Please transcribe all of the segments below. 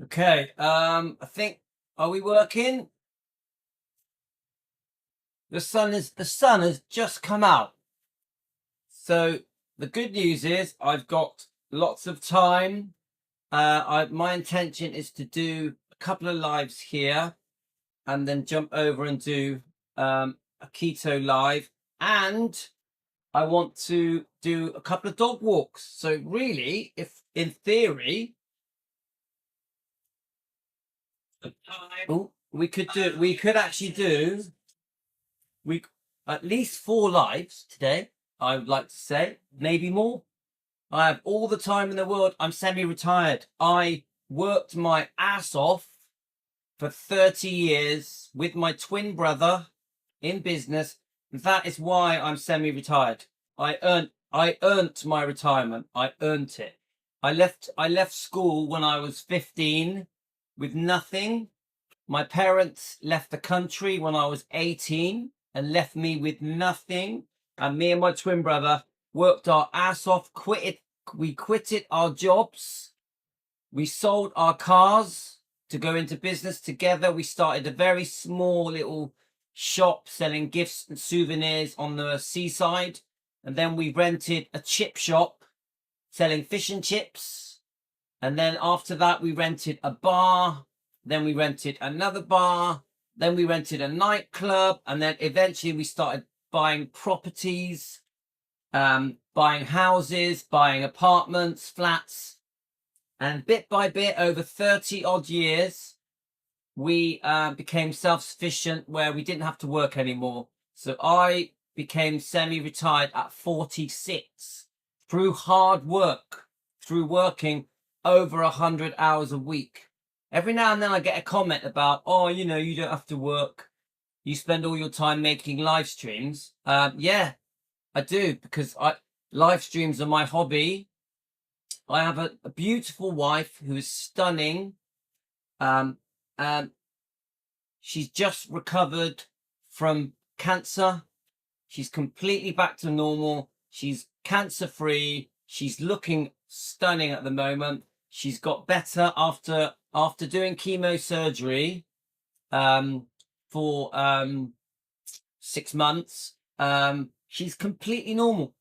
Okay, I think, are we working? The sun has just come out. So the good news is I've got lots of time. My intention is to do a couple of lives here and then jump over and do a keto live, and I want to do a couple of dog walks. So really, if in theory, we could actually do we at least 4 lives today. I would like to say maybe more. I have all the time in the world. I'm semi-retired. I worked my ass off for 30 years with my twin brother in business. That is why I'm semi-retired. I earned my retirement. I earned it. I left school when I was 15 with nothing. My parents left the country when I was 18 and left me with nothing. And me and my twin brother worked our ass off, we quitted our jobs. We sold our cars to go into business together. We started a very small little shop selling gifts and souvenirs on the seaside. And then we rented a chip shop selling fish and chips. And then after that, we rented a bar. Then we rented another bar. Then we rented a nightclub. And then eventually we started buying properties, buying houses, buying apartments, flats. And bit by bit, over 30 odd years, we became self-sufficient where we didn't have to work anymore. So I became semi-retired at 46 through hard work, through working over 100 hours a week. Every now and then I get a comment about, oh, you don't have to work. You spend all your time making live streams. Yeah, I do, because live streams are my hobby. I have a beautiful wife who is stunning. She's just recovered from cancer. She's completely back to normal. She's cancer-free. She's looking stunning at the moment. She's got better after doing chemo surgery for 6 months. She's completely normal.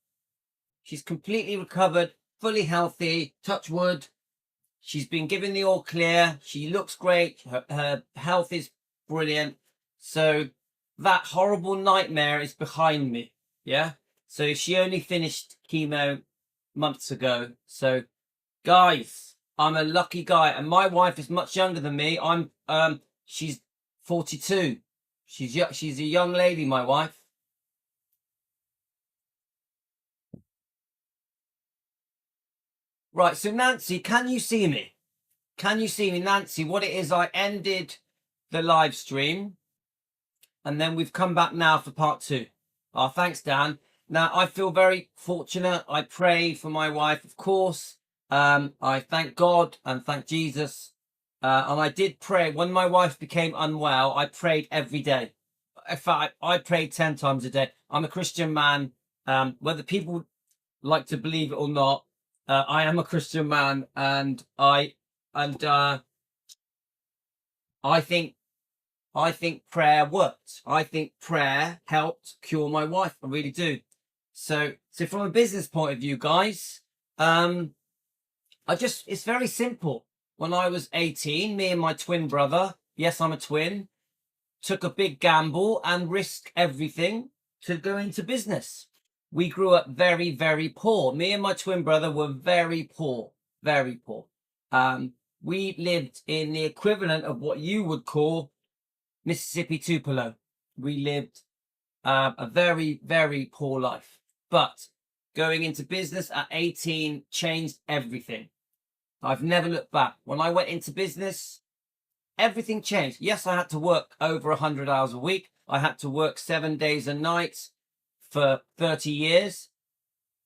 She's completely recovered, fully healthy, touch wood. She's been given the all clear. She looks great. Her health is brilliant. So that horrible nightmare is behind me. Yeah. So she only finished chemo months ago. So guys, I'm a lucky guy, and my wife is much younger than me. She's 42. She's a young lady, my wife. Right, so Nancy, can you see me? Can you see me, Nancy? What it is, I ended the live stream, and then we've come back now for part 2. Oh, thanks, Dan. Now, I feel very fortunate. I pray for my wife, of course. I thank God and thank Jesus. And I did pray. When my wife became unwell, I prayed every day. In fact, I prayed 10 times a day. I'm a Christian man. Whether people like to believe it or not, I am a Christian man, and I think prayer worked. I think prayer helped cure my wife. I really do. So from a business point of view, guys, it's very simple. When I was 18, me and my twin brother, yes, I'm a twin, took a big gamble and risked everything to go into business. We grew up very, very poor. Me and my twin brother were very poor, very poor. We lived in the equivalent of what you would call Mississippi Tupelo. We lived a very, very poor life. But going into business at 18 changed everything. I've never looked back. When I went into business, everything changed. Yes, I had to work over 100 hours a week. I had to work 7 days and nights for 30 years.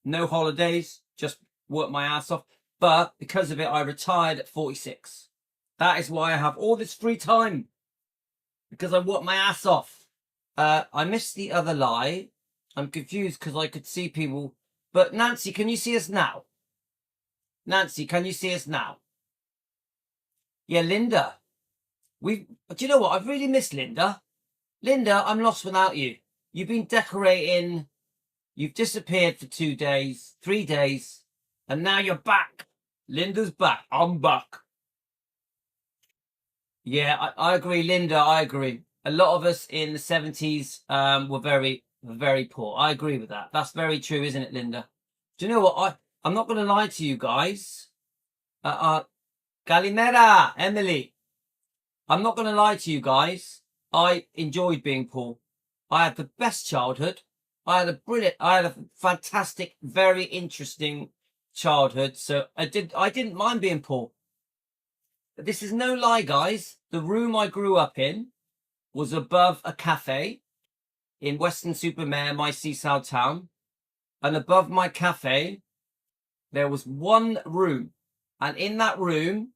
No holidays, just work my ass off. But because of it, I retired at 46. That is why I have all this free time, because I worked my ass off. I missed the other lie. I'm confused because I could see people. But Nancy, can you see us now? Nancy, can you see us now? Yeah, Linda. Do you know what? I've really missed Linda. Linda, I'm lost without you. You've been decorating. You've disappeared for 2 days, 3 days, and now you're back. Linda's back. I'm back. Yeah, I agree, Linda. I agree. A lot of us in the 70s were very poor. I agree with that. That's very true, isn't it, Linda? Do you know what? I'm not going to lie to you guys. Calimera, Emily. I'm not going to lie to you guys. I enjoyed being poor. I had the best childhood. I had a fantastic, very interesting childhood. So I didn't mind being poor. But this is no lie, guys. The room I grew up in was above a cafe in Weston-super-Mare, my seaside town. And above my cafe, there was one room. And in that room,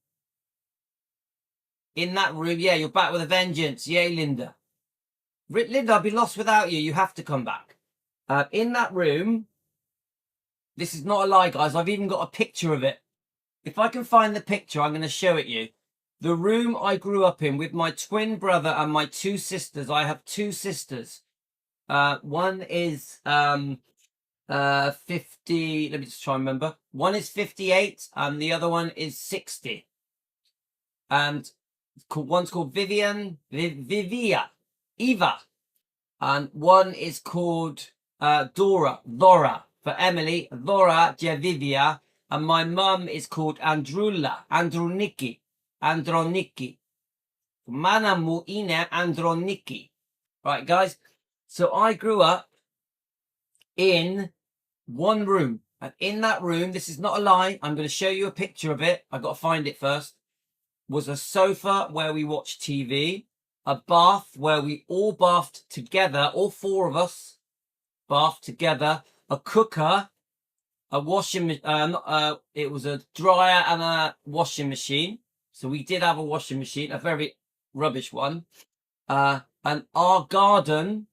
yeah, you're back with a vengeance. Yay, Linda. Linda, I'd be lost without you. You have to come back. In that room, this is not a lie, guys. I've even got a picture of it. If I can find the picture, I'm going to show it you. The room I grew up in with my twin brother and my 2 sisters. I have 2 sisters. One is 50. Let me just try and remember. One is 58 and the other one is 60. And one's called Vivian, Eva. And one is called Dora for Emily, Dora Vivia. And my mum is called Androniki. Mana muine Androniki. Right, guys. So I grew up in one room. And in that room, this is not a lie. I'm going to show you a picture of it. I've got to find it first. Was a sofa where we watched TV. A bath where we all bathed together. All 4 of us bathed together. A cooker. A washing machine. It was a dryer and a washing machine. So we did have a washing machine, a very rubbish one. And our garden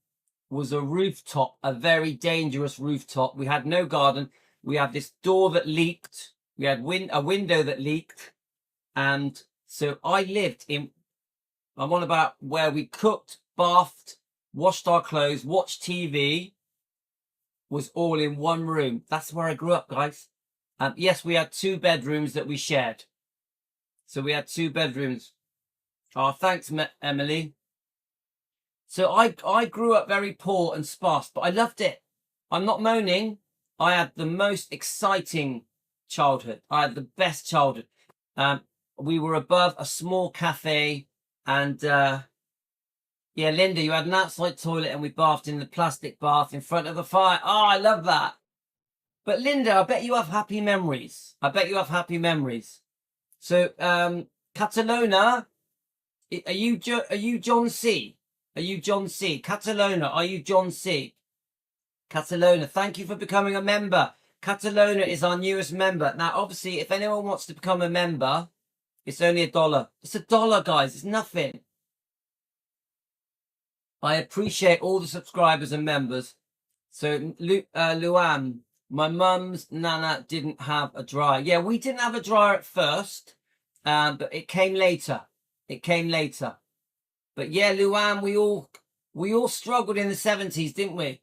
was a rooftop, a very dangerous rooftop. We had no garden. We had this door that leaked. We had a window that leaked. And so I'm on about where we cooked, bathed, washed our clothes, watched TV, was all in one room. That's where I grew up, guys. Yes, we had 2 bedrooms that we shared. So we had 2 bedrooms. Oh, thanks, Emily. So I grew up very poor and sparse, but I loved it. I'm not moaning. I had the most exciting childhood. I had the best childhood. We were above a small cafe and yeah, Linda, you had an outside toilet and we bathed in the plastic bath in front of the fire. Oh, I love that. But Linda, I bet you have happy memories. So, Catalona, are you John C? Are you John C? Catalona, are you John C? Catalona, thank you for becoming a member. Catalona is our newest member. Now, obviously, if anyone wants to become a member, it's only $1. It's $1, guys. It's nothing. I appreciate all the subscribers and members. So, Luan, my mum's nana didn't have a dryer. Yeah, we didn't have a dryer at first, but it came later. But yeah, Luan, we all struggled in the 70s, didn't we?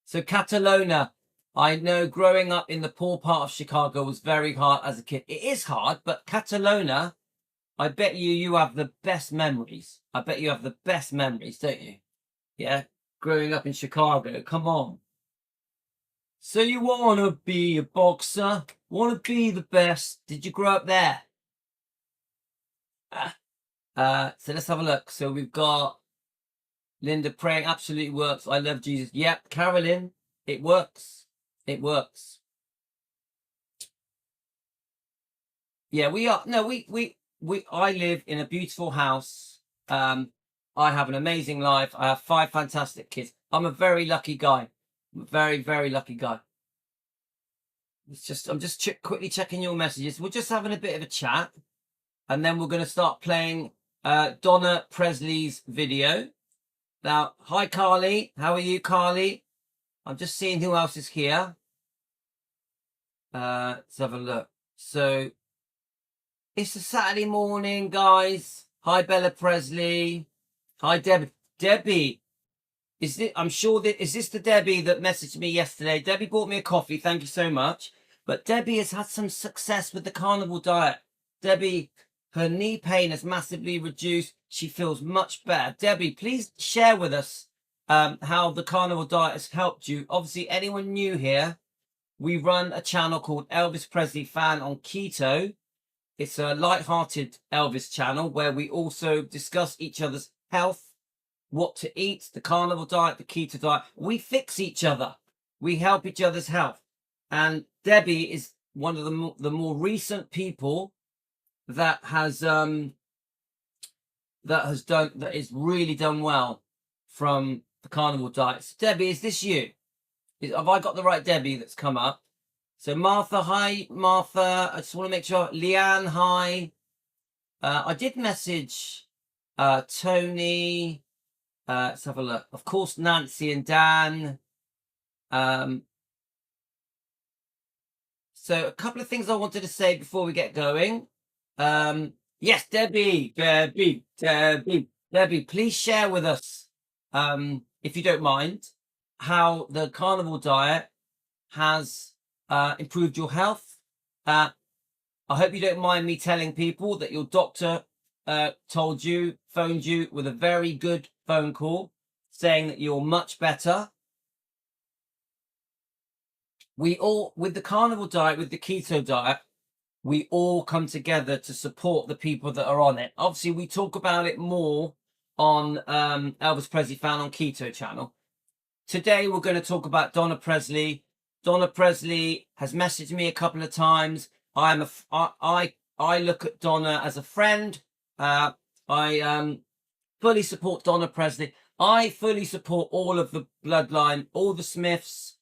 So Catalona, I know growing up in the poor part of Chicago was very hard as a kid. It is hard, but Catalona, I bet you have the best memories. I bet you have the best memories, don't you? Yeah, growing up in Chicago. Come on. So you want to be a boxer? Want to be the best? Did you grow up there? So let's have a look. So we've got Linda praying absolutely works. I love Jesus. Yep, Carolyn, it works. It works. Yeah, I live in a beautiful house. I have an amazing life. I have 5 fantastic kids. I'm a very lucky guy. I'm a very, very lucky guy. I'm just quickly checking your messages. We're just having a bit of a chat. And then we're going to start playing Donna Presley's video. Now, hi, Carly. How are you, Carly? I'm just seeing who else is here. Let's have a look. So, It's a Saturday morning, guys. Hi, Bella Presley. Hi, Debbie. I'm sure that is this the Debbie that messaged me yesterday? Debbie bought me a coffee. Thank you so much. But Debbie has had some success with the carnivore diet. Debbie, her knee pain has massively reduced. She feels much better. Debbie, please share with us how the carnivore diet has helped you. Obviously, anyone new here, we run a channel called Elvis Presley Fan on Keto. It's a light-hearted Elvis channel where we also discuss each other's health, what to eat, the carnivore diet, the keto diet. We fix each other. We help each other's health. And Debbie is one of the more recent people that has really done well from the carnivore diet. So Debbie, is this you? Have I got the right Debbie that's come up? So Martha, hi Martha. I just want to make sure. Leanne, hi. I did message Tony. Let's have a look. Of course, Nancy and Dan. So a couple of things I wanted to say before we get going. Yes, Debbie, please share with us, if you don't mind, how the carnivore diet has improved your health. I hope you don't mind me telling people that your doctor phoned you with a very good phone call saying that you're much better. We all, with the carnivore diet, with the keto diet, we all come together to support the people that are on it. Obviously, we talk about it more on Elvis Presley Fan on Keto channel. Today, we're going to talk about Donna Presley. Donna Presley has messaged me a couple of times. I look at Donna as a friend. I fully support Donna Presley. I fully support all of the bloodline, all the Smiths,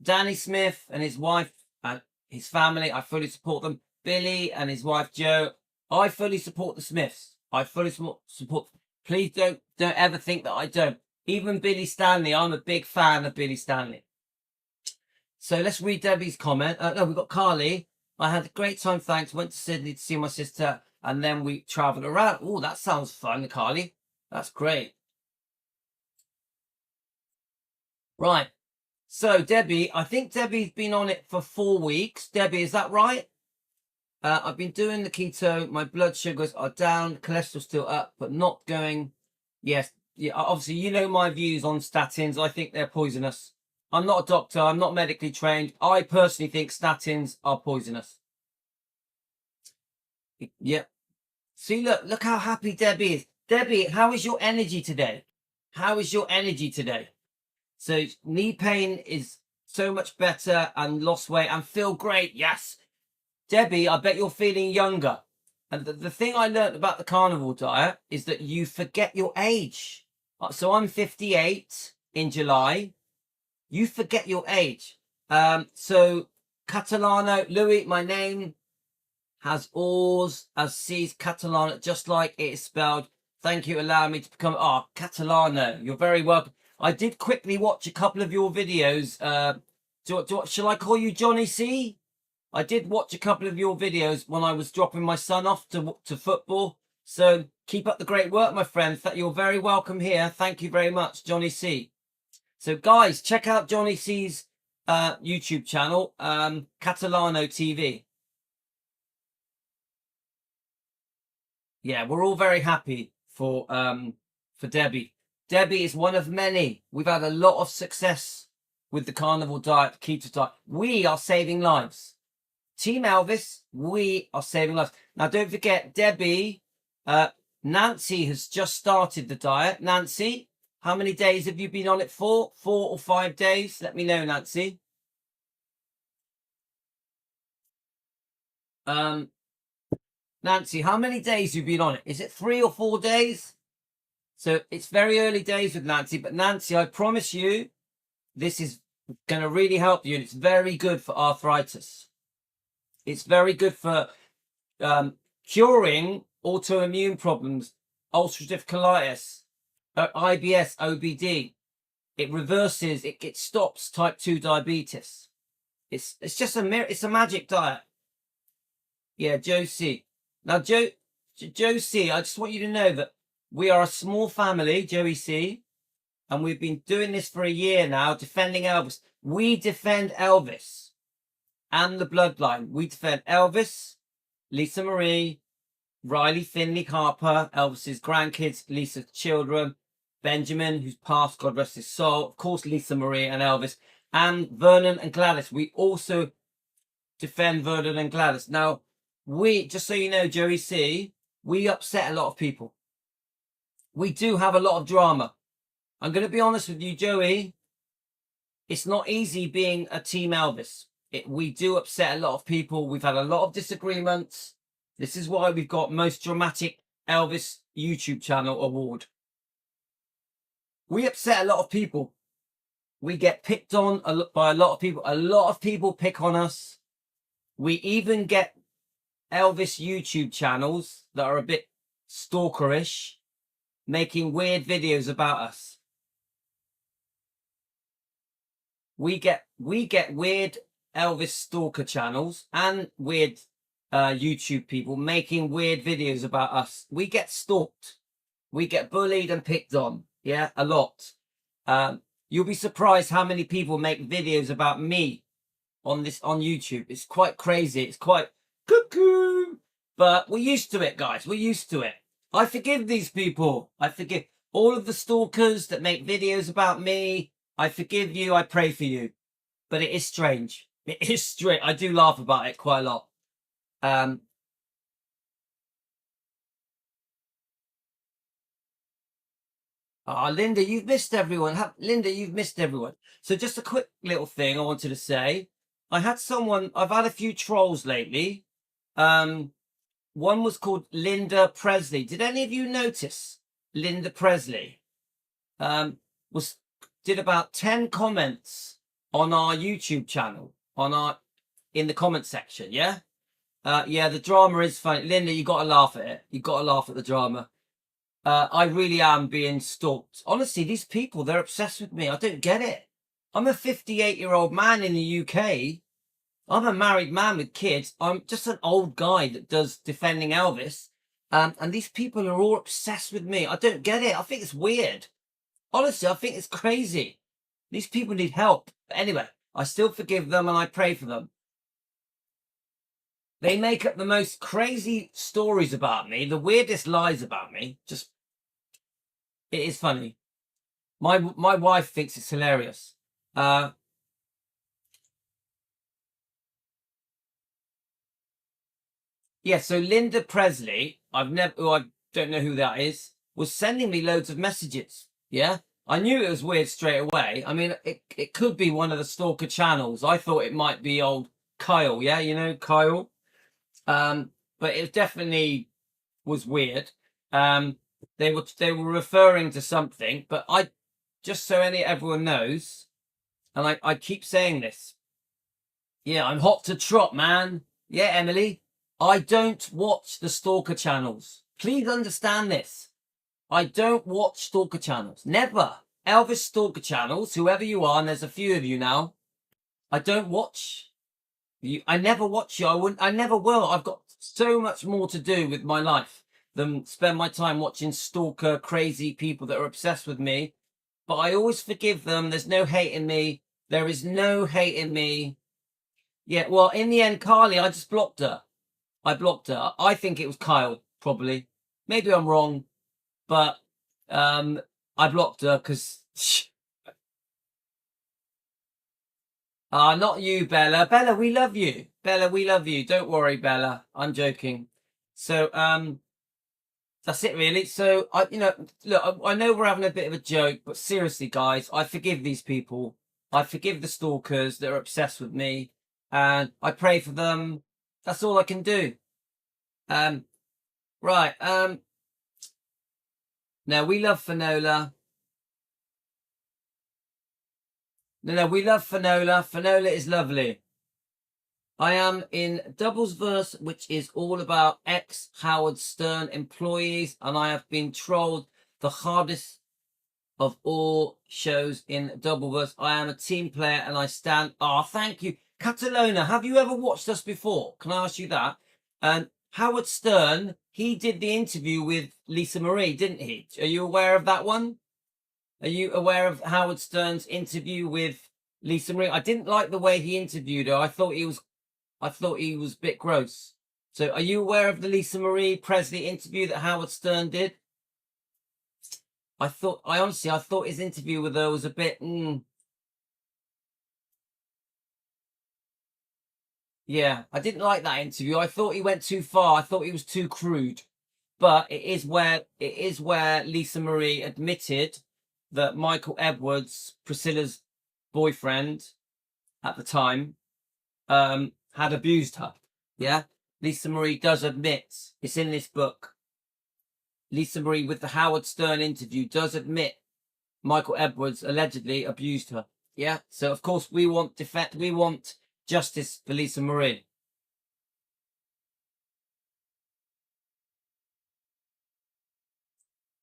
Danny Smith and his wife and his family. I fully support them. Billy and his wife Jo. I fully support the Smiths. I fully support. Please don't ever think that I don't. Even Billy Stanley. I'm a big fan of Billy Stanley. So let's read Debbie's comment. No, we've got Carly. I had a great time, thanks. Went to Sydney to see my sister, and then we travelled around. Oh, that sounds fun, Carly. That's great. Right. So, Debbie, I think Debbie's been on it for 4 weeks. Debbie, is that right? I've been doing the keto. My blood sugars are down. Cholesterol still up, but not going. Yes. Yeah, obviously, you know my views on statins. I think they're poisonous. I'm not a doctor. I'm not medically trained. I personally think statins are poisonous. Yeah. See, look how happy Debbie is. Debbie, how is your energy today? How is your energy today? So knee pain is so much better and lost weight and feel great. Yes. Debbie, I bet you're feeling younger. And the thing I learned about the carnivore diet is that you forget your age. So I'm 58 in July. You forget your age. So Catalano, Louis, my name has O's as C's Catalano, just like it is spelled. Thank you, allowing me to become Catalano. You're very welcome. I did quickly watch a couple of your videos. Shall I call you Johnny C? I did watch a couple of your videos when I was dropping my son off to football. So keep up the great work, my friend. You're very welcome here. Thank you very much, Johnny C. So guys, check out Johnny C's YouTube channel, Catalano TV. Yeah, we're all very happy for Debbie. Debbie is one of many. We've had a lot of success with the carnivore diet, the keto diet. We are saving lives. Team Elvis, we are saving lives. Now, don't forget, Debbie, Nancy has just started the diet. Nancy, how many days have you been on it for? 4 or 5 days? Let me know, Nancy. Nancy, how many days have you been on it? Is it 3 or 4 days? So it's very early days with Nancy, but Nancy, I promise you, this is going to really help you, and it's very good for arthritis. It's very good for curing autoimmune problems, ulcerative colitis, IBS, OBD. It reverses, it stops type 2 diabetes. It's just it's a magic diet. Yeah, Josie. Now, Joe C, I just want you to know that we are a small family, Joey C, and we've been doing this for a year now, defending Elvis. We defend Elvis and the bloodline. We defend Elvis, Lisa Marie, Riley Finley Harper, Elvis's grandkids, Lisa's children, Benjamin, who's passed, God rest his soul, of course, Lisa Marie and Elvis, and Vernon and Gladys. We also defend Vernon and Gladys. Now, just so you know, Joey C, we upset a lot of people. We do have a lot of drama. I'm going to be honest with you, Joey. It's not easy being a Team Elvis. We do upset a lot of people. We've had a lot of disagreements. This is why we've got Most Dramatic Elvis YouTube channel award. We upset a lot of people. We get picked on by a lot of people. A lot of people pick on us. We even get Elvis YouTube channels that are a bit stalkerish, making weird videos about us. We get weird Elvis stalker channels and weird YouTube people making weird videos about us. We get stalked. We get bullied and picked on. Yeah, a lot. You'll be surprised how many people make videos about me on YouTube. It's quite crazy. It's quite cuckoo. But we're used to it, guys. We're used to it. I forgive these people. I forgive all of the stalkers that make videos about me. I forgive you. I pray for you. But it is strange. It is strange. I do laugh about it quite a lot. Linda, you've missed everyone. Linda, you've missed everyone. So just a quick little thing I wanted to say. I've had a few trolls lately. One was called Linda Presley. Did any of you notice Linda Presley? Did about 10 comments on our YouTube channel, in the comment section, yeah? Yeah, the drama is funny. Linda, you got to laugh at it. You got to laugh at the drama. I really am being stalked. Honestly, these people, they're obsessed with me. I don't get it. I'm a 58-year-old man in the UK. I'm a married man with kids. I'm just an old guy that does defending Elvis. And these people are all obsessed with me. I don't get it. I think it's weird. Honestly, I think it's crazy. These people need help. But anyway, I still forgive them and I pray for them. They make up the most crazy stories about me, the weirdest lies about me. It is funny. My wife thinks it's hilarious. Yeah, so Linda Presley, I don't know who that is, was sending me loads of messages. Yeah, I knew it was weird straight away. I mean, it could be one of the stalker channels. I thought it might be old Kyle. Yeah, you know Kyle. But it definitely was weird. They were referring to something, but just so everyone knows, and I keep saying this. Yeah, I'm hot to trot, man. Yeah, Emily, I don't watch the stalker channels. Please understand this. I don't watch stalker channels. Never. Elvis stalker channels, whoever you are, and there's a few of you now. I don't watch you. I never watch you. I never will. I've got so much more to do with my life than spend my time watching stalker, crazy people that are obsessed with me. But I always forgive them. There's no hate in me. There is no hate in me. Yeah, well, in the end, Carly, I just blocked her. I blocked her. I think it was Kyle, probably. Maybe I'm wrong. But I blocked her because... not you, Bella. Bella, we love you. Bella, we love you. Don't worry, Bella. I'm joking. So, that's it, really. So, look, I know we're having a bit of a joke, but seriously, guys, I forgive these people. I forgive the stalkers that are obsessed with me, and I pray for them. That's all I can do. Right. Now, we love Finola. No, we love Finola. Finola is lovely. I am in Double's Verse, which is all about ex-Howard Stern employees, and I have been trolled the hardest of all shows in Doubleverse. I am a team player, and I stand... Oh, thank you. Catalona, have you ever watched us before? Can I ask you that? Howard Stern, he did the interview with Lisa Marie, didn't he? Are you aware of that one? Are you aware of Howard Stern's interview with Lisa Marie? I didn't like the way he interviewed her. I thought he was a bit gross. So are you aware of the Lisa Marie Presley interview that Howard Stern did? I honestly thought his interview with her was a bit, yeah, I didn't like that interview. I thought he went too far. I thought he was too crude. But it is where Lisa Marie admitted that Michael Edwards, Priscilla's boyfriend at the time, had abused her. Yeah, Lisa Marie does admit, it's in this book. Lisa Marie, with the Howard Stern interview, does admit Michael Edwards allegedly abused her. Yeah, so of course we want justice for Lisa Marie.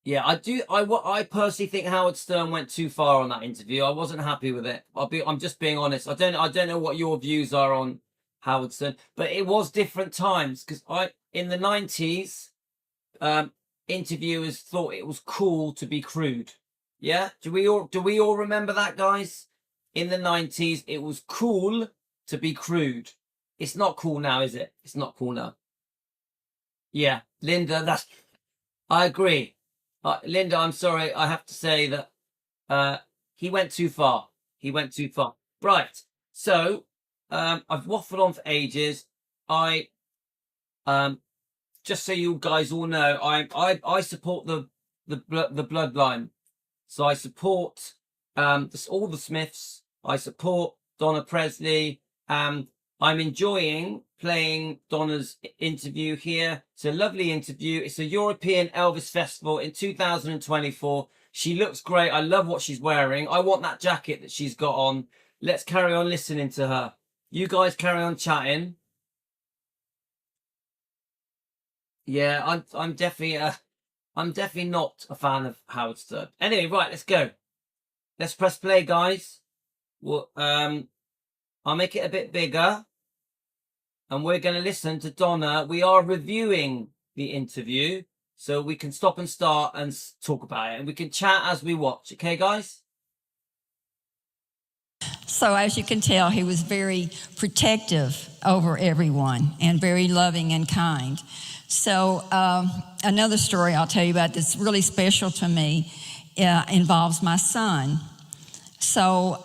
Yeah, I personally think Howard Stern went too far on that interview. I wasn't happy with it. I'm just being honest. I don't know what your views are on Howard Stern, but it was different times, because in the 90s, interviewers thought it was cool to be crude. Yeah? Do we all remember that, guys? In the 90s, it was cool to be crude. It's not cool now, is it? It's not cool now. Yeah, Linda, I agree. Linda, I'm sorry, I have to say that he went too far. He went too far. Right. So I've waffled on for ages. Just so you guys all know, I support the bloodline. So I support all the Smiths. I support Donna Presley. I'm enjoying playing Donna's interview here. It's a lovely interview. It's a European Elvis Festival in 2024. She looks great. I love what she's wearing. I want that jacket that she's got on. Let's carry on listening to her. You guys carry on chatting. Yeah, I'm definitely not a fan of Howard Stern. Anyway, right, let's go. Let's press play, guys. Well, I'll make it a bit bigger. And we're going to listen to Donna. We are reviewing the interview, so we can stop and start and talk about it. And we can chat as we watch. Okay, guys? So as you can tell, he was very protective over everyone and very loving and kind. So another story I'll tell you about that's really special to me involves my son. So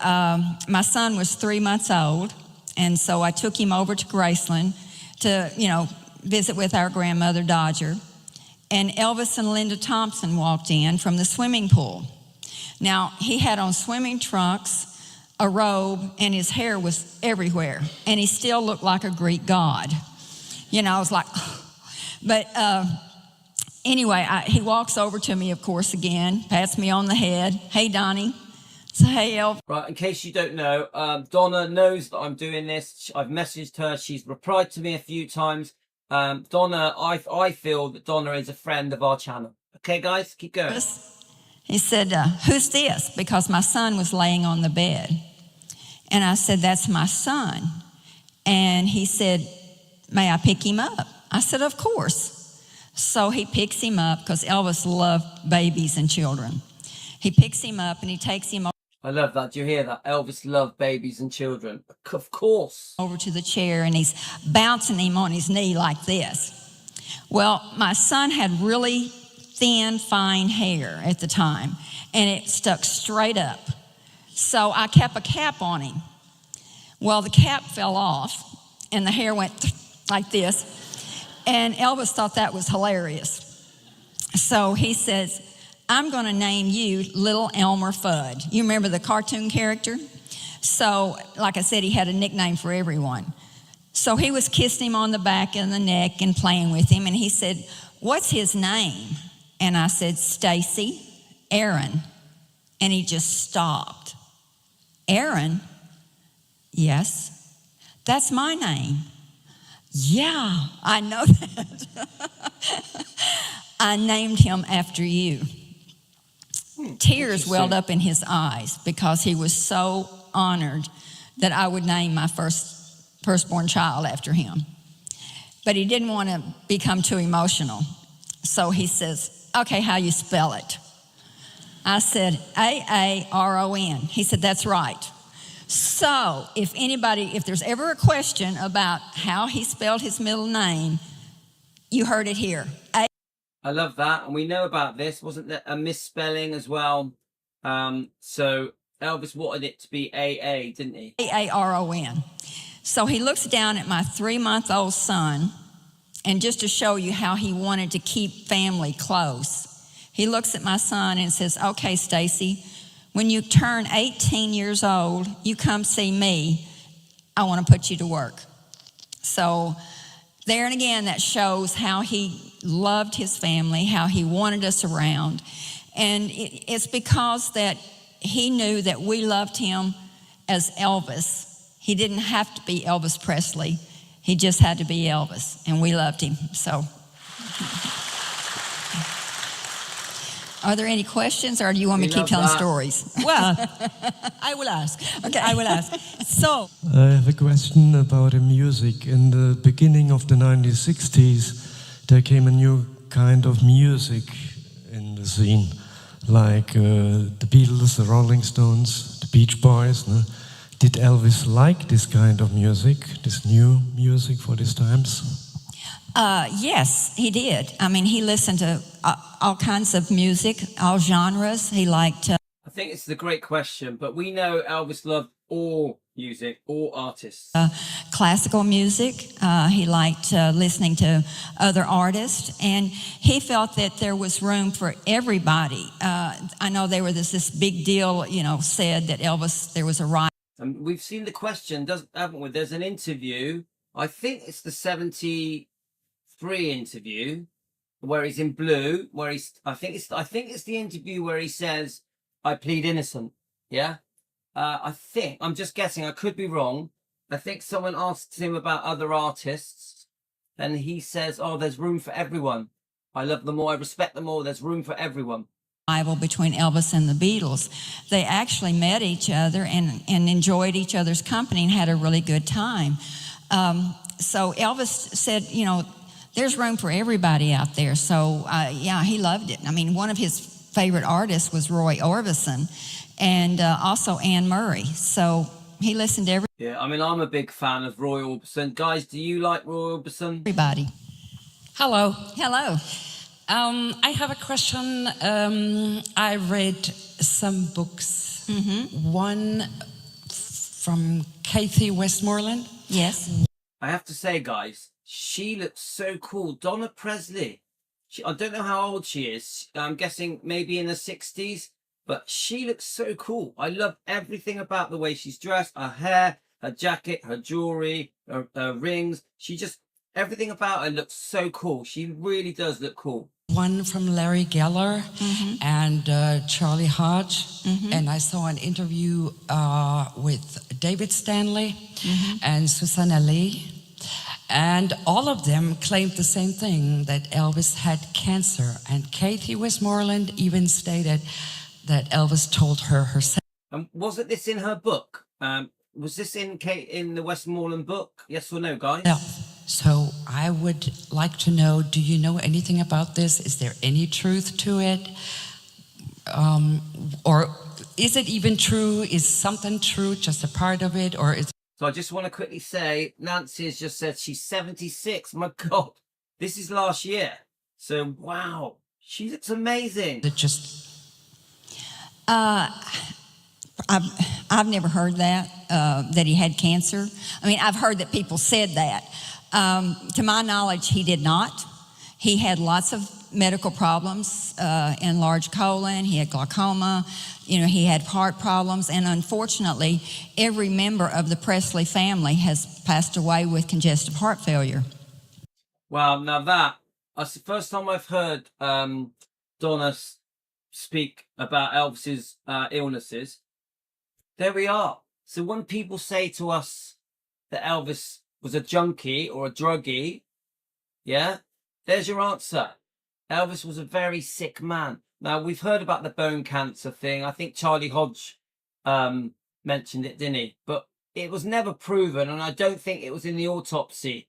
my son was 3 months old, and so I took him over to Graceland to, visit with our grandmother, Dodger. And Elvis and Linda Thompson walked in from the swimming pool. Now, he had on swimming trunks, a robe, and his hair was everywhere. And he still looked like a Greek god. I was like, but anyway, he walks over to me, of course, again, pats me on the head. Hey, Donnie. So, hey, Elvis. Right, in case you don't know, Donna knows that I'm doing this. I've messaged her. She's replied to me a few times. Donna, I feel that Donna is a friend of our channel. Okay, guys, keep going. He said, who's this? Because my son was laying on the bed. And I said, that's my son. And he said, may I pick him up? I said, of course. So he picks him up, because Elvis loved babies and children. He picks him up and he takes him over. I love that. Do you hear that? Elvis loved babies and children. Of course. Over to the chair, and he's bouncing him on his knee like this. Well, my son had really thin, fine hair at the time, and it stuck straight up. So I kept a cap on him. Well, the cap fell off, and the hair went like this, and Elvis thought that was hilarious. So he says, I'm going to name you Little Elmer Fudd. You remember the cartoon character? So, like I said, he had a nickname for everyone. So he was kissing him on the back and the neck and playing with him, and he said, what's his name? And I said, Stacy, Aaron. And he just stopped. Aaron? Yes, that's my name. Yeah, I know that. I named him after you. Tears welled up in his eyes because he was so honored that I would name my firstborn child after him. but he didn't want to become too emotional. So he says, okay, how you spell it? I said, A-A-R-O-N. He said, that's right. So if there's ever a question about how he spelled his middle name, you heard it here. I love that. And we know about this. Wasn't there a misspelling as well? So Elvis wanted it to be A-A, didn't he? A-A-R-O-N. So he looks down at my 3-month-old son, and just to show you how he wanted to keep family close, he looks at my son and says, okay, Stacy, when you turn 18 years old, you come see me. I want to put you to work. So there and again, that shows how he loved his family, how he wanted us around. And it's because that he knew that we loved him as Elvis. He didn't have to be Elvis Presley. He just had to be Elvis, and we loved him. So, are there any questions, or do you want me to keep telling stories? Well, I will ask. Okay. I will ask. So, I have a question about the music. In the beginning of the 1960s, there came a new kind of music in the scene, like the Beatles, the Rolling Stones, the Beach Boys. No? Did Elvis like this kind of music, this new music for these times? Yes, he did. I mean, he listened to all kinds of music, all genres. He liked... I think it's the great question, but we know Elvis loved all music, all artists. classical music. He liked listening to other artists, and he felt that there was room for everybody. I know this big deal, said that Elvis, there was a right. And we've seen the question, haven't we? There's an interview. I think it's the 73 interview where he's in blue. I think it's the interview where he says, "I plead innocent." Yeah. I'm just guessing. I could be wrong. I think someone asked him about other artists, and he says, "Oh, there's room for everyone. I love them all. I respect them all. There's room for everyone." Between Elvis and the Beatles. They actually met each other and enjoyed each other's company and had a really good time. So Elvis said, there's room for everybody out there. So, he loved it. I mean, one of his favorite artists was Roy Orbison and also Anne Murray. So he listened to Yeah, I mean, I'm a big fan of Roy Orbison. Guys, do you like Roy Orbison? everybody. hello. Hello. I have a question. I read some books. One from Kathy Westmoreland. Yes. I have to say, guys, she looks so cool. Donna Presley. I don't know how old she is. I'm guessing maybe in the 60s, but she looks so cool. I love everything about the way she's dressed, her hair, her jacket, her jewelry, her rings. Everything about her looks so cool. She really does look cool. One from Larry Geller and Charlie Hodge. And I saw an interview with David Stanley and Susanna Lee. And all of them claimed the same thing, that Elvis had cancer. And Kathy Westmoreland even stated that Elvis told her herself. Wasn't this in her book? Was this in the Westmoreland book? Yes or no, guys? No. So I would like to know, do you know anything about this? Is there any truth to it? Or is it even true? Is something true, just a part of it? Or is... So I just want to quickly say, Nancy has just said she's 76. My God, this is last year. So, wow, she looks amazing. it just... I've never heard that he had cancer. I mean, I've heard that people said that. To my knowledge, he did not. He had lots of medical problems, enlarged colon, he had glaucoma, he had heart problems, and unfortunately, every member of the Presley family has passed away with congestive heart failure. Wow, now that's the first time I've heard Donna speak about Elvis's illnesses. There we are. So when people say to us that Elvis was a junkie or a druggie, yeah, there's your answer. Elvis was a very sick man. Now, we've heard about the bone cancer thing. I think Charlie Hodge mentioned it, didn't he? But it was never proven, and I don't think it was in the autopsy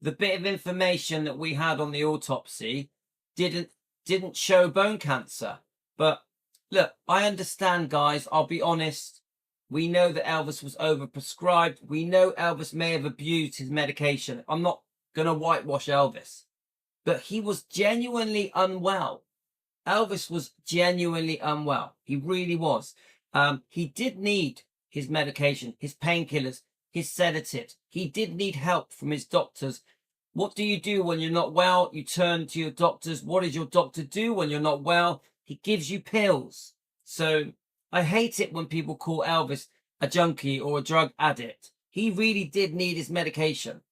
the bit of information that we had on the autopsy didn't show bone cancer. But look, I understand, guys. I'll be honest. We know that Elvis was overprescribed. We know Elvis may have abused his medication. I'm not going to whitewash Elvis, but he was genuinely unwell. Elvis was genuinely unwell. He really was. He did need his medication, his painkillers, his sedatives. He did need help from his doctors. What do you do when you're not well? You turn to your doctors. What does your doctor do when you're not well? He gives you pills. So I hate it when people call Elvis a junkie or a drug addict. He really did need his medication.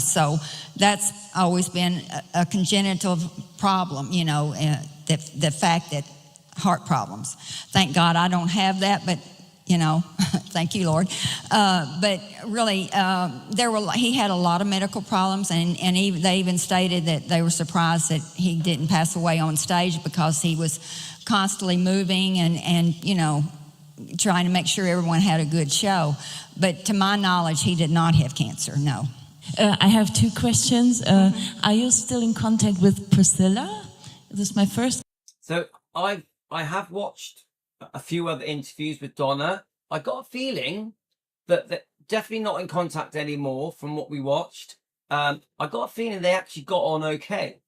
So that's always been a congenital problem, you know, the fact that heart problems. Thank God I don't have that, but, you know, thank you, Lord. But really, he had a lot of medical problems, and they even stated that they were surprised that he didn't pass away on stage because he was constantly moving and you know, trying to make sure everyone had a good show. But to my knowledge, he did not have cancer, no. I have two questions. Are you still in contact with Priscilla? This is my first. So I have watched a few other interviews with Donna. I got a feeling that they're definitely not in contact anymore from what we watched. I got a feeling they actually got on okay.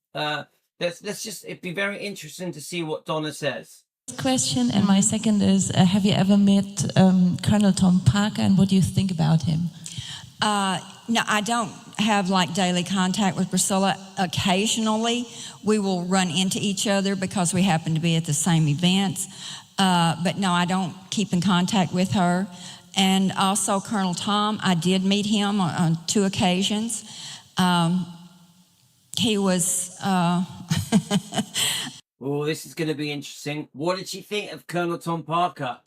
It'd be very interesting to see what Donna says. Question, and my second is, have you ever met Colonel Tom Parker, and what do you think about him? No, I don't have like daily contact with Priscilla. Occasionally, we will run into each other because we happen to be at the same events. But no, I don't keep in contact with her. And also Colonel Tom, I did meet him on 2 occasions. He was... Oh, this is going to be interesting. What did she think of Colonel Tom Parker?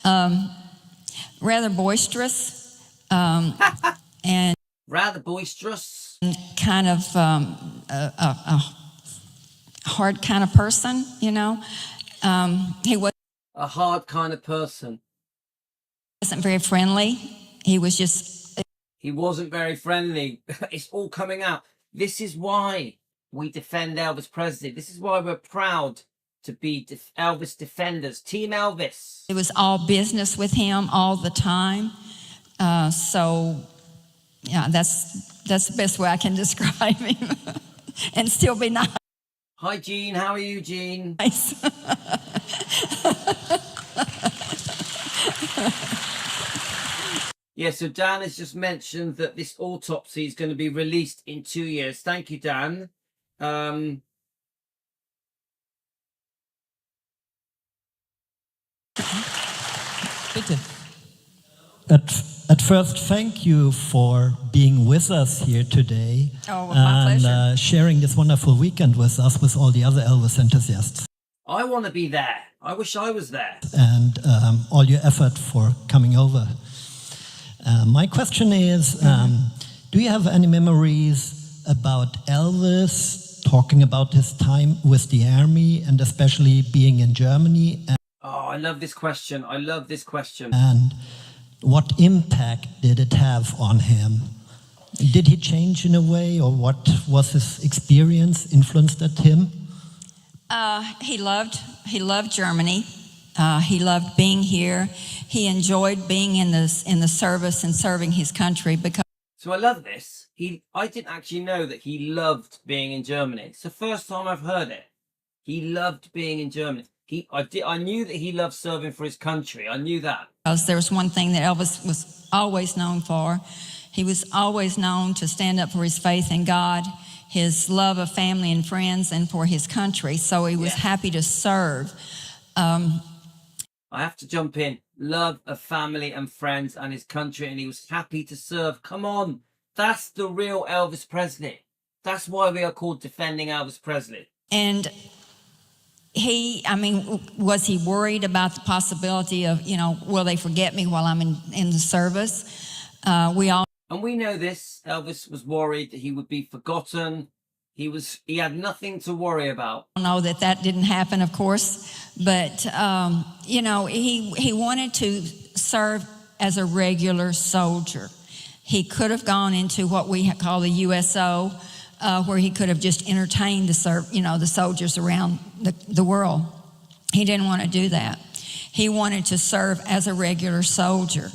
Rather boisterous. And rather boisterous. Kind of a hard kind of person, you know. He was a hard kind of person. Wasn't very friendly. He was just... He wasn't very friendly. It's all coming out. This is why we defend Elvis Presley. This is why we're proud to be Elvis defenders. Team Elvis. It was all business with him all the time. So, yeah, that's the best way I can describe him. And still be nice. Hi, Jean. How are you, Jean? Nice. Yeah, so Dan has just mentioned that this autopsy is going to be released in 2 years. Thank you, Dan. Bitte. At first, thank you for being with us here today. Oh, my pleasure. And sharing this wonderful weekend with us, with all the other Elvis enthusiasts. I want to be there. I wish I was there. And all your effort for coming over. My question is, do you have any memories about Elvis talking about his time with the army and especially being in Germany? Oh, I love this question. I love this question. And what impact did it have on him? Did he change in a way, or what was his experience influenced at him? He loved Germany. He loved being here. He enjoyed being in the service and serving his country because. So I love this. I didn't actually know that he loved being in Germany. It's the first time I've heard it. He loved being in Germany. I knew that he loved serving for his country. I knew that. Because there was one thing that Elvis was always known for. He was always known to stand up for his faith in God, his love of family and friends, and for his country. So he was happy to serve. I have to jump in. Love of family and friends and his country, and he was happy to serve. Come on. That's the real Elvis Presley. That's why we are called Defending Elvis Presley. And was he worried about the possibility of, will they forget me while I'm in the service? And we know this. Elvis was worried that he would be forgotten. He had nothing to worry about. I know that didn't happen, of course, but he wanted to serve as a regular soldier. he could have gone into what we call the USO, where he could have just entertained the soldiers around the world. He didn't want to do that. He wanted to serve as a regular soldier.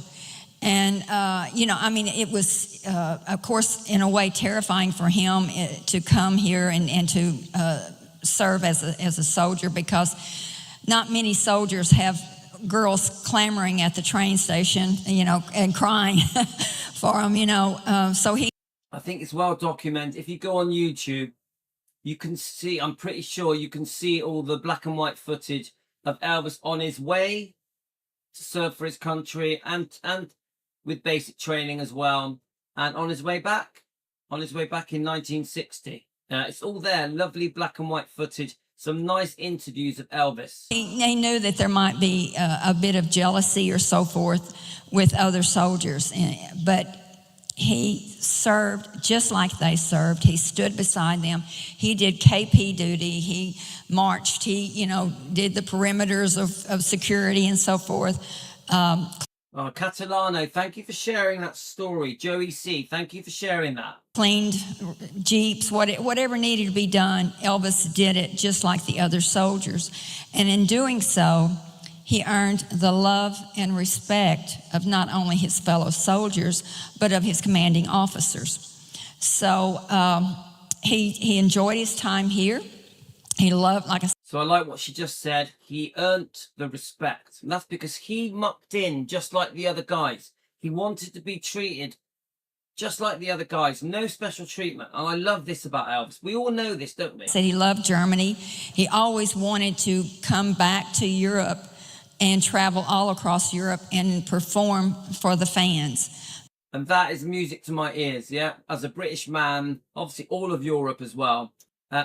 And, it was, of course, in a way terrifying for him to come here and to serve as a soldier, because not many soldiers have girls clamoring at the train station, and crying for him, so he... I think it's well documented. If you go on YouTube, you can see, I'm pretty sure you can see all the black and white footage of Elvis on his way to serve for his country and with basic training as well. And on his way back in 1960. It's all there, lovely black and white footage, some nice interviews of Elvis. He knew that there might be a bit of jealousy or so forth with other soldiers, but he served just like they served. He stood beside them. He did KP duty. He marched. He, did the perimeters of security and so forth. Catalano, thank you for sharing that story. Joey C., thank you for sharing that. Cleaned Jeeps, whatever needed to be done, Elvis did it just like the other soldiers. And in doing so, he earned the love and respect of not only his fellow soldiers, but of his commanding officers. So he enjoyed his time here. He loved, like I said. So I like what she just said. He earned the respect. And that's because he mucked in just like the other guys. He wanted to be treated just like the other guys. No special treatment. And I love this about Elvis. We all know this, don't we? Said he loved Germany. He always wanted to come back to Europe and travel all across Europe and perform for the fans. And that is music to my ears, yeah? As a British man, obviously all of Europe as well.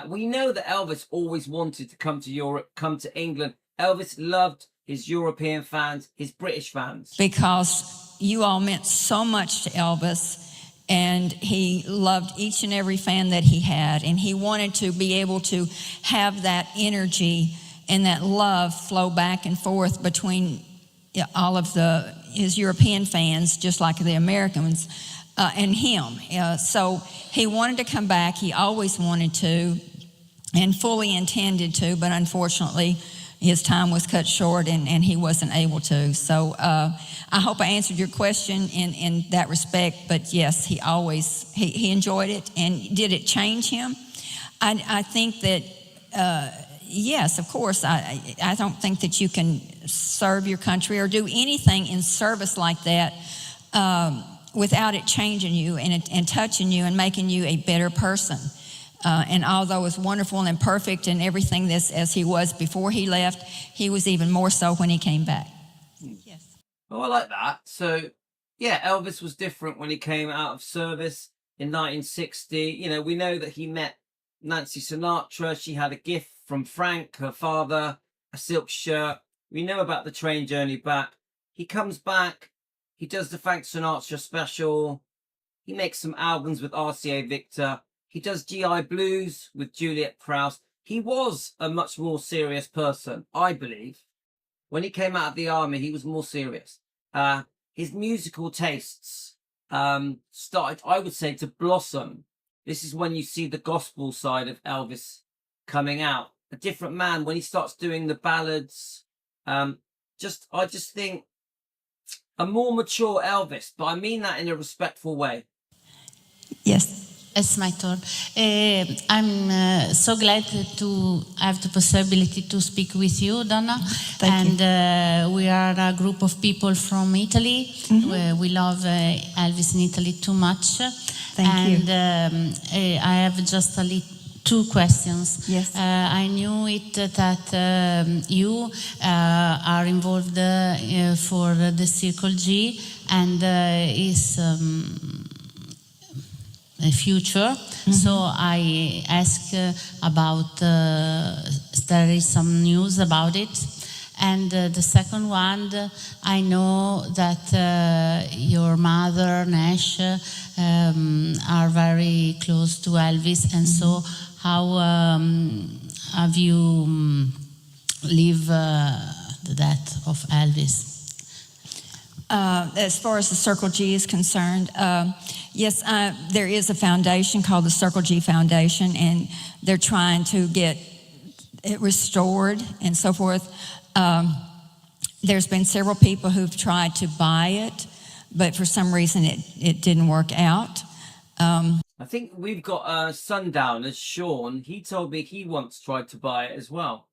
We know that Elvis always wanted to come to Europe, come to England. Elvis loved his European fans, his British fans. Because you all meant so much to Elvis, and he loved each and every fan that he had, and he wanted to be able to have that energy and that love flow back and forth between all of his European fans, just like the Americans, and him. So he wanted to come back. He always wanted to and fully intended to, but unfortunately his time was cut short and he wasn't able to. So I hope I answered your question in that respect, but yes, he enjoyed it. And did it change him? I think that, yes, of course. I don't think that you can serve your country or do anything in service like that without it changing you and touching you and making you a better person. And although it was wonderful and perfect and everything as he was before he left, he was even more so when he came back. Yes. Oh, I like that. So, yeah, Elvis was different when he came out of service in 1960. We know that he met Nancy Sinatra. She had a gift from Frank, her father, a silk shirt. We know about the train journey back. He comes back. He does the Frank Sinatra special. He makes some albums with RCA Victor. He does GI Blues with Juliet Prowse. He was a much more serious person, I believe. When he came out of the army, he was more serious. His musical tastes started, I would say, to blossom. This is when you see the gospel side of Elvis coming out. A different man when he starts doing the ballads. I just think a more mature Elvis, but I mean that in a respectful way. Yes. It's my turn. I'm so glad to have the possibility to speak with you, Donna. Thank you. We are a group of people from Italy. Mm-hmm. We love Elvis in Italy too much. Thank you. I have just two questions. Yes. I knew it that you are involved for the Circle G and is a future. Mm-hmm. So I ask about there is some news about it. And the second one, I know that your mother, Nash, are very close to Elvis. And so how have you lived the death of Elvis? As far as the Circle G is concerned, yes, there is a foundation called the Circle G Foundation, and they're trying to get it restored and so forth. There's been several people who've tried to buy it, but for some reason it didn't work out. I think we've got Sundowner's Sean. He told me he once tried to buy it as well.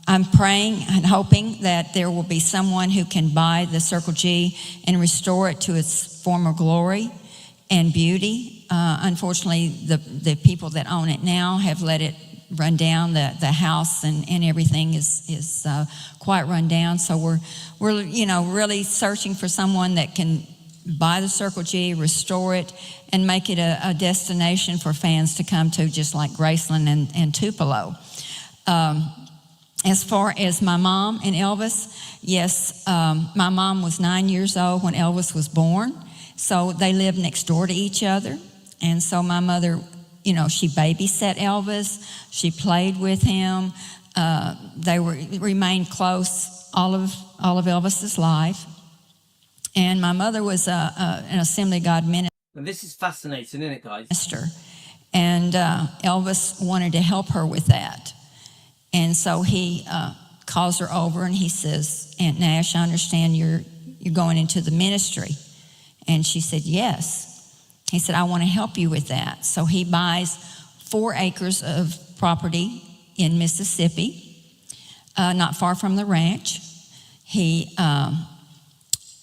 I'm praying and hoping that there will be someone who can buy the Circle G and restore it to its former glory and beauty. Unfortunately, the people that own it now have let it run down. The house and everything is quite run down. So we're really searching for someone that can buy the Circle G, restore it, and make it a destination for fans to come to, just like Graceland and Tupelo. As far as my mom and Elvis, yes, my mom was 9 years old when Elvis was born, so they lived next door to each other. And so my mother, she babysat Elvis, she played with him. They remained close all of Elvis's life. And my mother was an Assembly of God minister. And this is fascinating, isn't it, guys? And Elvis wanted to help her with that. And so he calls her over and he says, "Aunt Nash, I understand you're going into the ministry." And she said, "Yes." He said, "I want to help you with that." So he buys 4 acres of property in Mississippi, not far from the ranch. He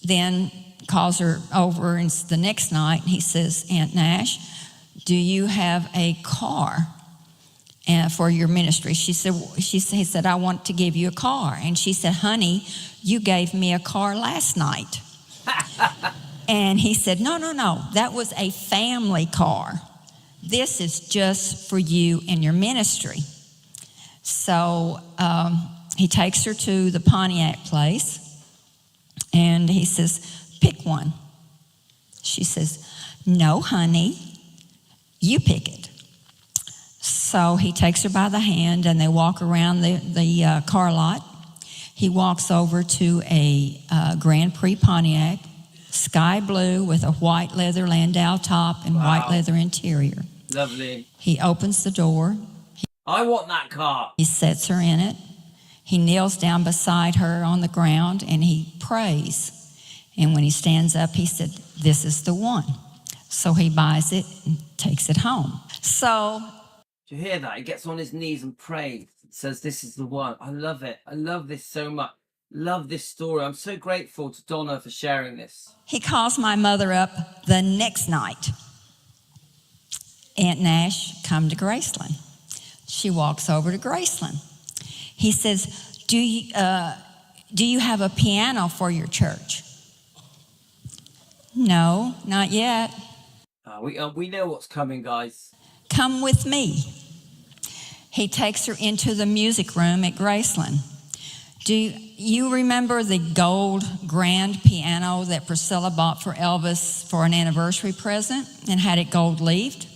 then calls her over and the next night, and he says, "Aunt Nash, do you have a car for your ministry?" He said, "I want to give you a car." And she said, "Honey, you gave me a car last night." And he said, no, that was a family car. This is just for you and your ministry. So he takes her to the Pontiac place, and he says, "Pick one." She says, "No, honey, you pick it." So he takes her by the hand, and they walk around the car lot. He walks over to a Grand Prix Pontiac, sky blue with a white leather Landau top and white leather interior. Lovely. He opens the door. I want that car. He sets her in it. He kneels down beside her on the ground, and he prays. And when he stands up, he said, "This is the one." So he buys it and takes it home. So... Do you hear that? He gets on his knees and prays. Says, "This is the one." I love it. I love this so much. Love this story. I'm so grateful to Donna for sharing this. He calls my mother up the next night. "Aunt Nash, come to Graceland." She walks over to Graceland. He says, do you have a piano for your church?" "No, not yet." We know what's coming, guys. "Come with me." He takes her into the music room at Graceland. Do you remember the gold grand piano that Priscilla bought for Elvis for an anniversary present and had it gold leafed?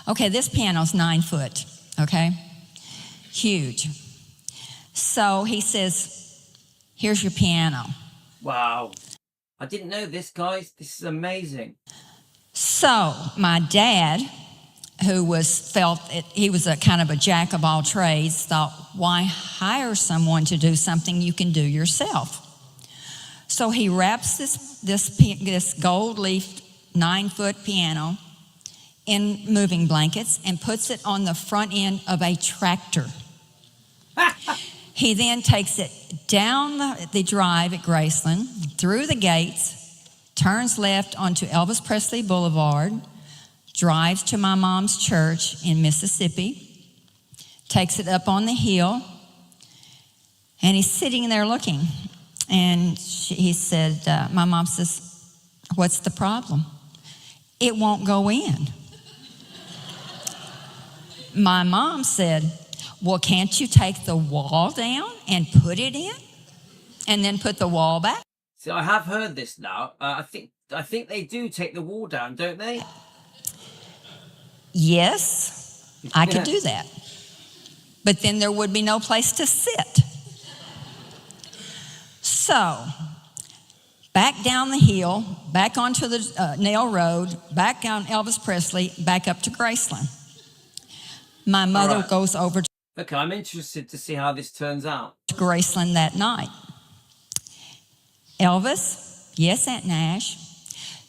Okay, this piano's 9 foot, okay? Huge. So he says, "Here's your piano." Wow. I didn't know this, guys. This is amazing. So my dad, who felt he was a kind of a jack of all trades, thought, why hire someone to do something you can do yourself? So he wraps this gold leafed 9 foot piano in moving blankets and puts it on the front end of a tractor. He then takes it down the drive at Graceland, through the gates, turns left onto Elvis Presley Boulevard, drives to my mom's church in Mississippi, takes it up on the hill, and he's sitting there looking. And he said, my mom says, "What's the problem?" "It won't go in." My mom said, "Well, can't you take the wall down and put it in and then put the wall back?" See, I have heard this now. I think they do take the wall down, don't they? Yes, I could do that. But then there would be no place to sit. So back down the hill, back onto the Nail Road, back down Elvis Presley, back up to Graceland. My mother right. goes over to Okay, I'm interested to see how this turns out. Graceland that night. Elvis, yes, Aunt Nash.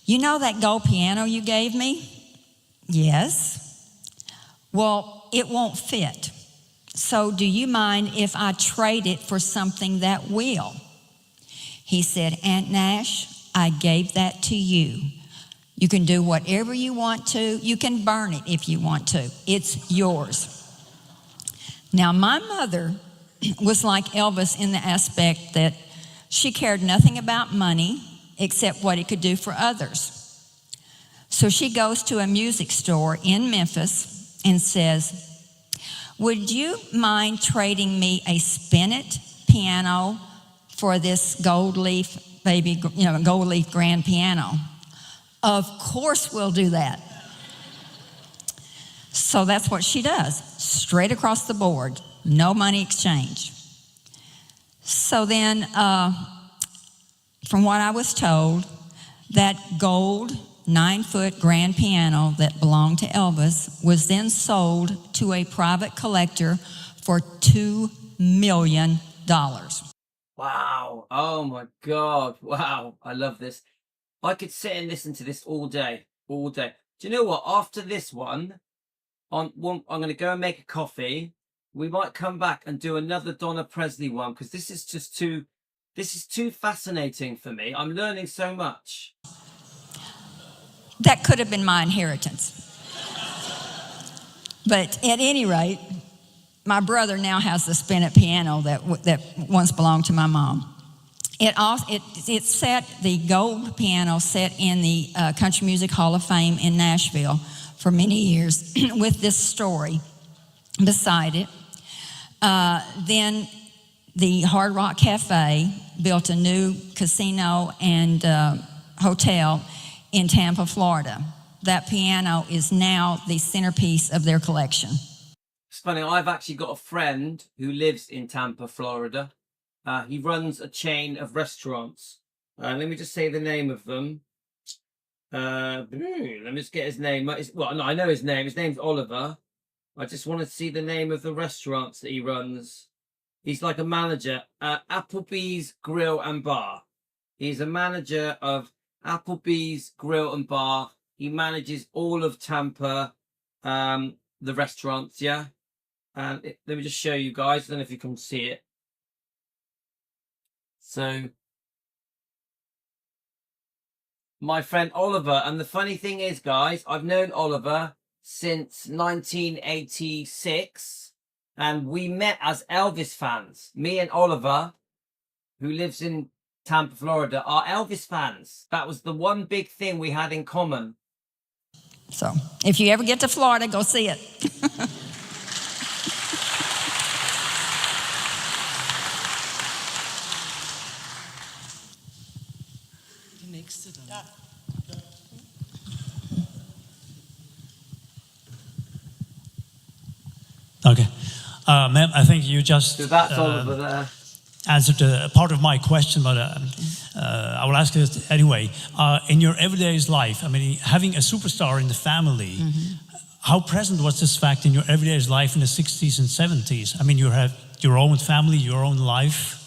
You know that gold piano you gave me? Yes. Well, it won't fit. So do you mind if I trade it for something that will? He said, Aunt Nash, I gave that to you. You can do whatever you want to. You can burn it if you want to. It's yours. Now, my mother was like Elvis in the aspect that she cared nothing about money except what it could do for others. So she goes to a music store in Memphis and says, would you mind trading me a spinet piano for this gold leaf gold leaf grand piano? Of course we'll do that. So that's what she does, straight across the board, no money exchange. So then, from what I was told, that gold 9-foot grand piano that belonged to Elvis was then sold to a private collector for $2 million. Wow. Oh my God. Wow. I love this. I could sit and listen to this all day. All day. Do you know what? After this one, I'm going to go and make a coffee. We might come back and do another Donna Presley one because this is too fascinating for me. I'm learning so much. That could have been my inheritance. But at any rate, my brother now has the spinet piano that once belonged to my mom. It set, the gold piano set in the Country Music Hall of Fame in Nashville for many years with this story beside it. Then the Hard Rock Cafe built a new casino and hotel in Tampa, Florida. That piano is now the centerpiece of their collection. It's funny, I've actually got a friend who lives in Tampa, Florida. He runs a chain of restaurants. Let me just say the name of them. Let me just get his name. Well, no, I know his name. His name's Oliver. I just want to see the name of the restaurants that he runs. He's like a manager at Applebee's Grill and Bar. He's a manager of Applebee's Grill and Bar. He manages all of Tampa, the restaurants, yeah? And let me just show you guys. I don't know if you can see it. So, my friend Oliver, and the funny thing is, guys, I've known Oliver since 1986, and we met as Elvis fans. Me and Oliver, who lives in Tampa, Florida, are Elvis fans. That was the one big thing we had in common. So, if you ever get to Florida, go see it. Okay. Ma'am, I think you just So that's Oliver there. answered a part of my question, but I will ask it anyway. In your everyday life, I mean, having a superstar in the family, how present was this fact in your everyday life in the 60s and 70s? I mean, you have your own family, your own life.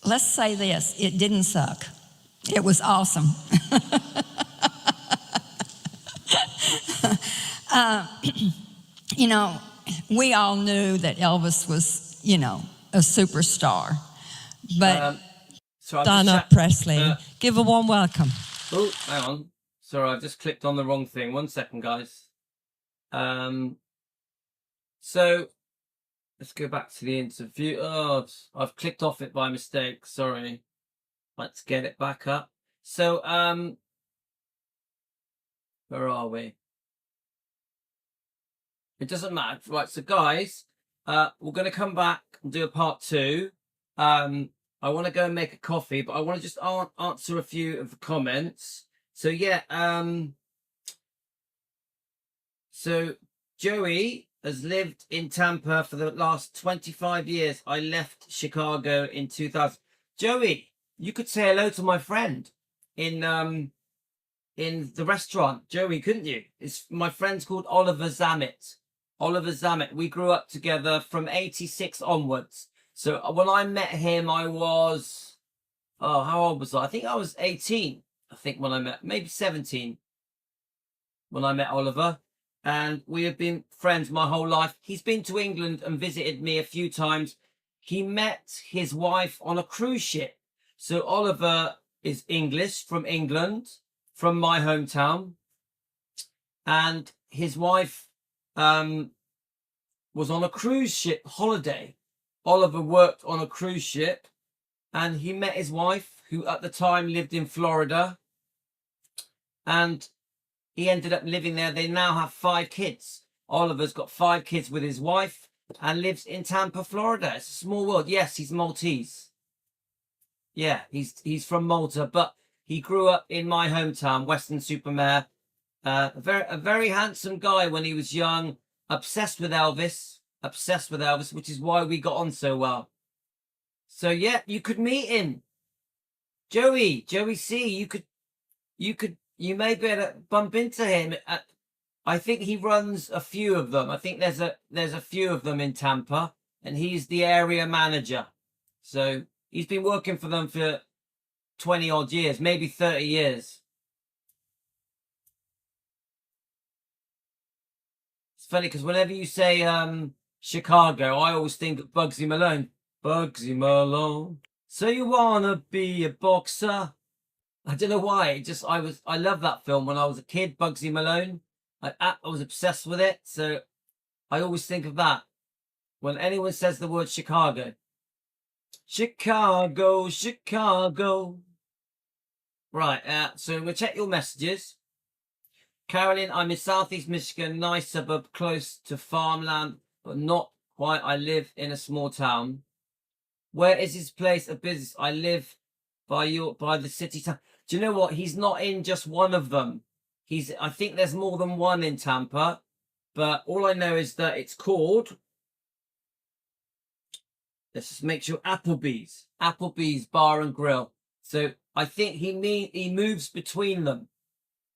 Let's say this, it didn't suck. It was awesome. You know, we all knew that Elvis was, you know, a superstar. But So I've Donna just Presley. Give a warm welcome. Oh, hang on. Sorry, I've just clicked on the wrong thing. 1 second, guys. So let's go back to the interview. Oh, I've clicked off it by mistake. Sorry. Let's get it back up. So, where are we? It doesn't matter. Right, so guys, we're going to come back and do a part 2. I want to go and make a coffee, but I want to just answer a few of the comments. So yeah, so Joey, has lived in Tampa for the last 25 years. I left Chicago in 2000. Joey, you could say hello to my friend in the restaurant. Joey, couldn't you? It's my friend's called Oliver Zammit. Oliver Zammit. We grew up together from 86 onwards. So when I met him, I was, oh, how old was I? I think I was 18. I think when I met, maybe 17 when I met Oliver. And we have been friends my whole life. He's been to England and visited me a few times. He met his wife on a cruise ship. So Oliver is English, from England, from my hometown. And his wife was on a cruise ship holiday. Oliver worked on a cruise ship and he met his wife, who at the time lived in Florida. And he ended up living there. They now have 5 kids. Oliver's got 5 kids with his wife and lives in Tampa, Florida. It's a small world. Yes, he's Maltese. Yeah, he's from Malta, but he grew up in my hometown, Weston-super-Mare. A very handsome guy when he was young. Obsessed with Elvis, which is why we got on so well. So yeah, you could meet him, Joey C. You may be able to bump into him. I think he runs a few of them. I think there's a few of them in Tampa, and he's the area manager. So he's been working for them for 20 odd years, maybe 30 years. It's funny because whenever you say Chicago, I always think of Bugsy Malone. Bugsy Malone. So you wanna be a boxer? I don't know why. I love that film when I was a kid, Bugsy Malone. I was obsessed with it. So I always think of that when anyone says the word Chicago. Chicago, Chicago. Right, so we'll check your messages. Carolyn, I'm in Southeast Michigan, nice suburb, close to farmland, but not quite. I live in a small town. Where is his place of business? I live by the city town. Do you know what? He's not in just one of them. I think there's more than one in Tampa, but all I know is that it's called, let's just make sure, Applebee's Bar and Grill. So I think he moves between them.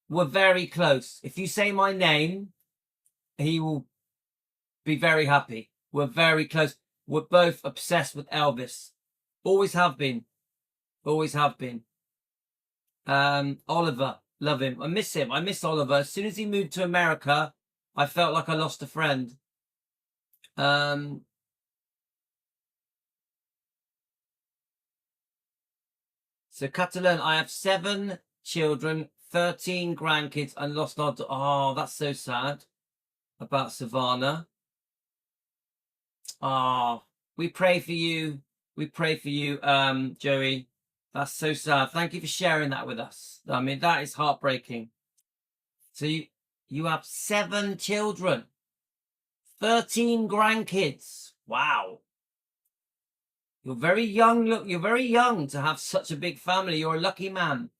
We're very close. If you say my name, he will be very happy. We're very close. We're both obsessed with Elvis. Always have been. Always have been. Oliver, love him. I miss him. I miss Oliver. As soon as he moved to America, I felt like I lost a friend. So Catalan, I have 7 children, 13 grandkids, and lost our... Oh, that's so sad about Savannah. Oh, we pray for you. We pray for you, Joey. That's so sad. Thank you for sharing that with us. I mean, that is heartbreaking. So you have 7 children, 13 grandkids. Wow. You're very young. Look, you're very young to have such a big family. You're a lucky man.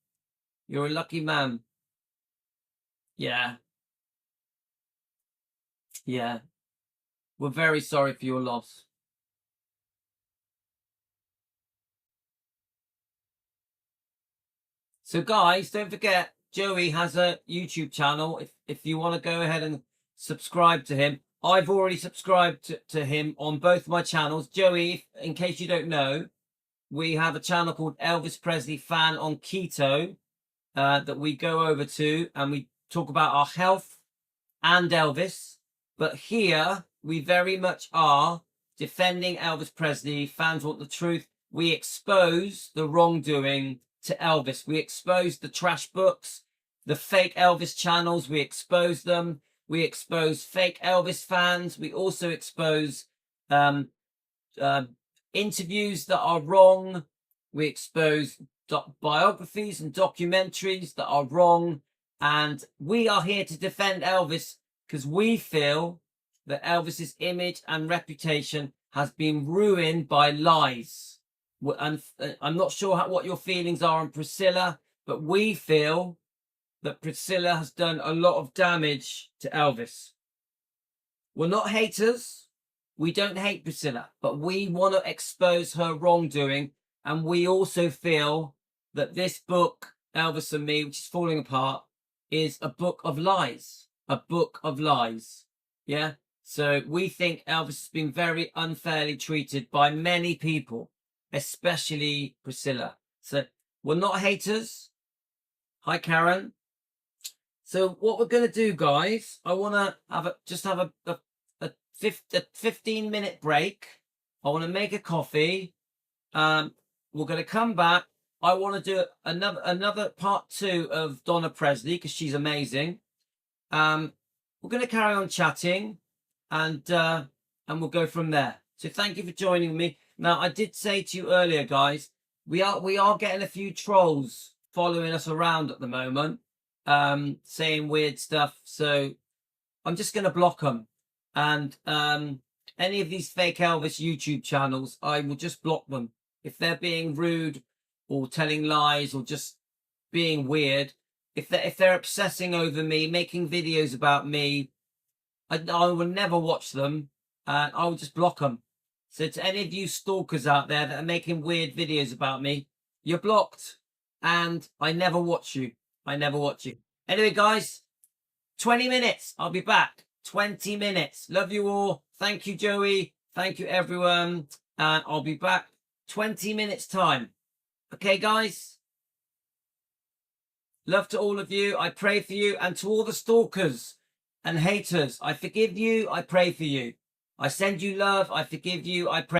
You're a lucky man. Yeah. Yeah. We're very sorry for your loss. So guys, don't forget, Joey has a YouTube channel. If you want to go ahead and subscribe to him. I've already subscribed to him on both my channels. Joey, in case you don't know, we have a channel called Elvis Presley Fan on Keto that we go over to, and we talk about our health and Elvis. But here, we very much are defending Elvis Presley. Fans want the truth. We expose the wrongdoing to Elvis. We expose the trash books, the fake Elvis channels. We expose them. We expose fake Elvis fans. We also expose interviews that are wrong. We expose biographies and documentaries that are wrong. And we are here to defend Elvis because we feel that Elvis's image and reputation has been ruined by lies. I'm not sure what your feelings are on Priscilla, but we feel that Priscilla has done a lot of damage to Elvis. we're not haters. We don't hate Priscilla, but we want to expose her wrongdoing. And we also feel that this book, Elvis and Me, which is falling apart, is a book of lies. A book of lies. Yeah? So we think Elvis has been very unfairly treated by many people, especially Priscilla. So we're not haters. Hi, Karen. So what we're going to do, guys, I want to have a 15-minute break. I want to make a coffee. We're going to come back. I want to do another part 2 of Donna Presley because she's amazing. We're going to carry on chatting, and we'll go from there. So thank you for joining me. Now, I did say to you earlier, guys, we are getting a few trolls following us around at the moment, saying weird stuff. So I'm just going to block them. And any of these fake Elvis YouTube channels, I will just block them. If they're being rude or telling lies or just being weird, if they're obsessing over me, making videos about me, I will never watch them. I will just block them. So to any of you stalkers out there that are making weird videos about me, you're blocked. And I never watch you. I never watch you. Anyway, guys, 20 minutes. I'll be back. 20 minutes. Love you all. Thank you, Joey. Thank you, everyone. And I'll be back 20 minutes time. Okay, guys? Love to all of you. I pray for you. And to all the stalkers and haters, I forgive you. I pray for you. I send you love. I forgive you. I pray.